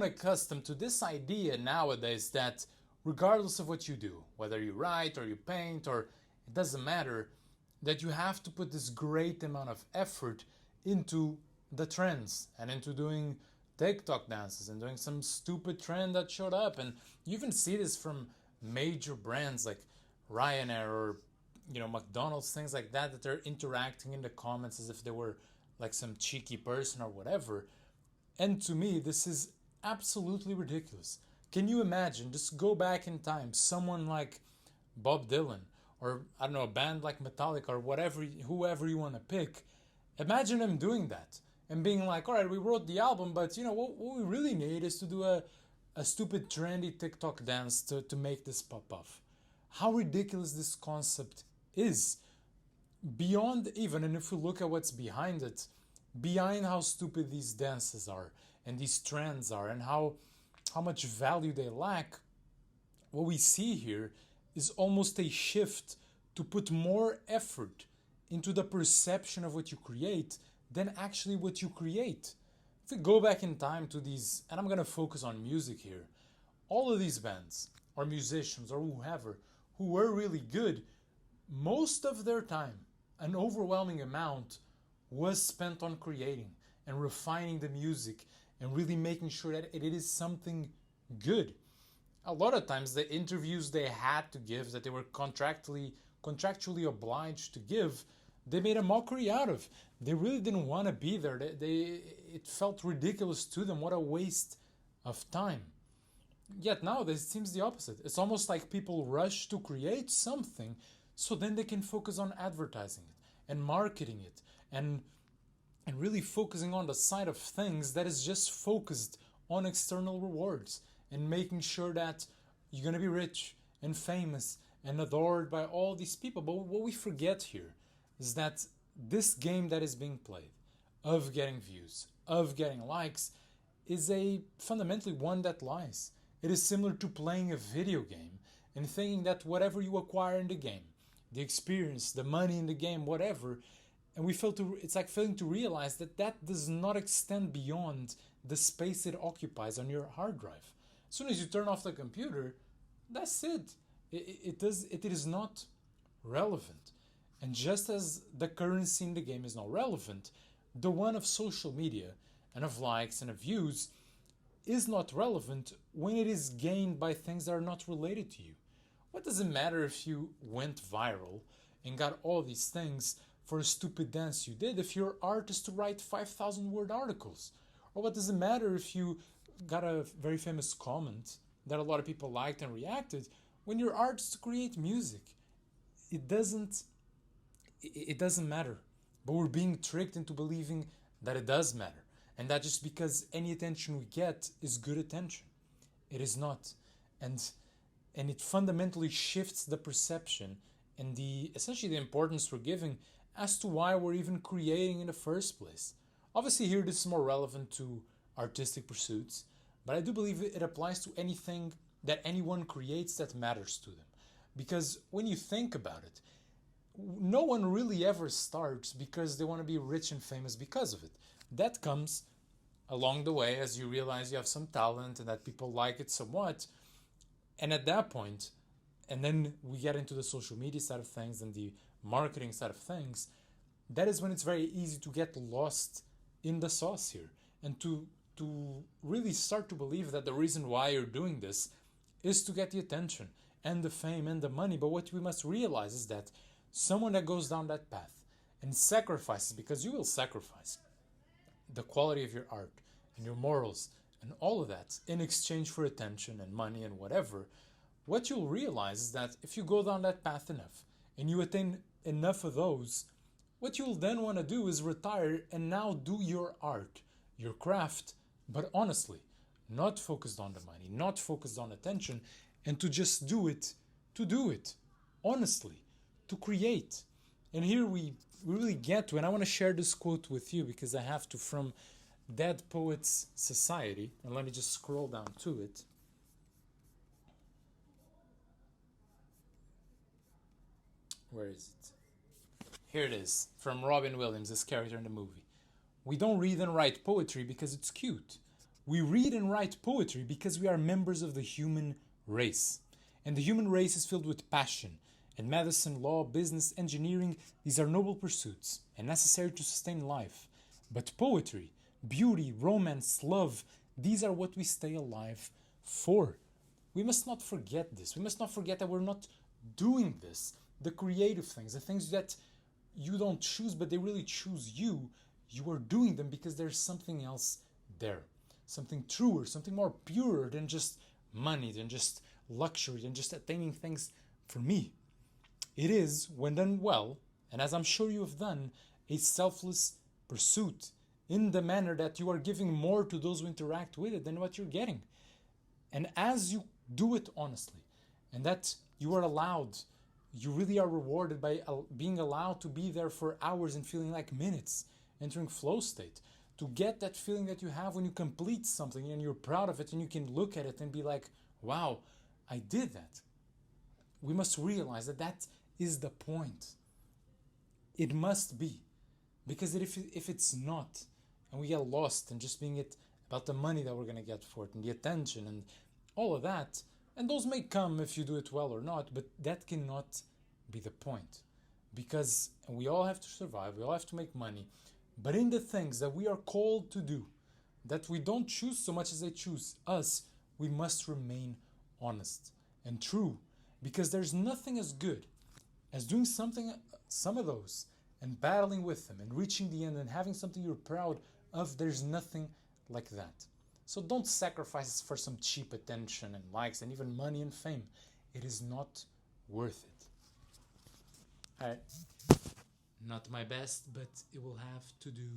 accustomed to this idea nowadays that regardless of what you do, whether you write or you paint or it doesn't matter, that you have to put this great amount of effort into the trends and into doing TikTok dances and doing some stupid trend that showed up. And you even see this from major brands like Ryanair or McDonald's, things like that, that they're interacting in the comments as if they were like some cheeky person or whatever. And to me, this is absolutely ridiculous. Can you imagine? Just go back in time. Someone like Bob Dylan, or I don't know, a band like Metallica, or whatever, whoever you want to pick. Imagine them doing that and being like, all right, we wrote the album, but what we really need is to do a stupid trendy TikTok dance to make this pop off. How ridiculous this concept is. Beyond even, and if we look at what's behind it, behind how stupid these dances are and these trends are and how much value they lack, what we see here is almost a shift to put more effort into the perception of what you create than actually what you create. If we go back in time to these, and I'm going to focus on music here, all of these bands or musicians or whoever who were really good, most of their time, an overwhelming amount, was spent on creating and refining the music and really making sure that it is something good. A lot of times the interviews they had to give, that they were contractually obliged to give, they made a mockery out of. They really didn't want to be there. It felt ridiculous to them. What a waste of time. Yet nowadays it seems the opposite. It's almost like people rush to create something so then they can focus on advertising it and marketing it and really focusing on the side of things that is just focused on external rewards and making sure that you're going to be rich and famous and adored by all these people. But what we forget here is that this game that is being played of getting views, of getting likes, is a fundamentally one that lies. It is similar to playing a video game and thinking that whatever you acquire in the game, the experience, the money in the game, whatever, and it's like failing to realize that that does not extend beyond the space it occupies on your hard drive. As soon as you turn off the computer, that's it. It is not relevant. And just as the currency in the game is not relevant, the one of social media and of likes and of views is not relevant when it is gained by things that are not related to you. What does it matter if you went viral and got all these things for a stupid dance you did if your art is to write 5,000 word articles? Or what does it matter if you got a very famous comment that a lot of people liked and reacted when your art is to create music? It doesn't matter. But we're being tricked into believing that it does matter. And that just because any attention we get is good attention. It is not. And it fundamentally shifts the perception and essentially the importance we're giving as to why we're even creating in the first place. Obviously here this is more relevant to artistic pursuits, but I do believe it applies to anything that anyone creates that matters to them. Because when you think about it, no one really ever starts because they want to be rich and famous because of it. That comes along the way as you realize you have some talent and that people like it somewhat. And at that point, and then we get into the social media side of things and the marketing side of things, that is when it's very easy to get lost in the sauce here and to really start to believe that the reason why you're doing this is to get the attention and the fame and the money. But what we must realize is that someone that goes down that path and sacrifices, because you will sacrifice the quality of your art and your morals and all of that in exchange for attention and money and whatever, what you'll realize is that if you go down that path enough and you attain enough of those, what you'll then want to do is retire and now do your art, your craft, but honestly, not focused on the money, not focused on attention, and to just do it, honestly, to create. And here we really get to, and I want to share this quote with you because I have to, from Dead Poets Society, and let me just scroll down to it. Where is it? Here it is, from Robin Williams, this character in the movie. We don't read and write poetry because it's cute. We read and write poetry because we are members of the human race. And the human race is filled with passion. And medicine, law, business, engineering, these are noble pursuits and necessary to sustain life. But poetry, beauty, romance, love, these are what we stay alive for. We must not forget this. We must not forget that we're not doing this. The creative things, the things that you don't choose, but they really choose you, you are doing them because there's something else there. Something truer, something more pure than just money, than just luxury, than just attaining things for me. It is, when done well, and as I'm sure you have done, a selfless pursuit in the manner that you are giving more to those who interact with it than what you're getting. And as you do it honestly, and that you are allowed, you really are rewarded by being allowed to be there for hours and feeling like minutes, entering flow state, to get that feeling that you have when you complete something and you're proud of it and you can look at it and be like, wow, I did that. We must realize that that is the point. It must be. Because if it's not, and we get lost in just being it about the money that we're going to get for it and the attention and all of that, and those may come if you do it well or not, but that cannot be the point. Because we all have to survive, we all have to make money, but in the things that we are called to do, that we don't choose so much as they choose us, we must remain honest and true, because there's nothing as good as doing some of those, and battling with them and reaching the end and having something you're proud of. There's nothing like that. So don't sacrifice for some cheap attention and likes and even money and fame. It is not worth it. Alright. Not my best, but it will have to do.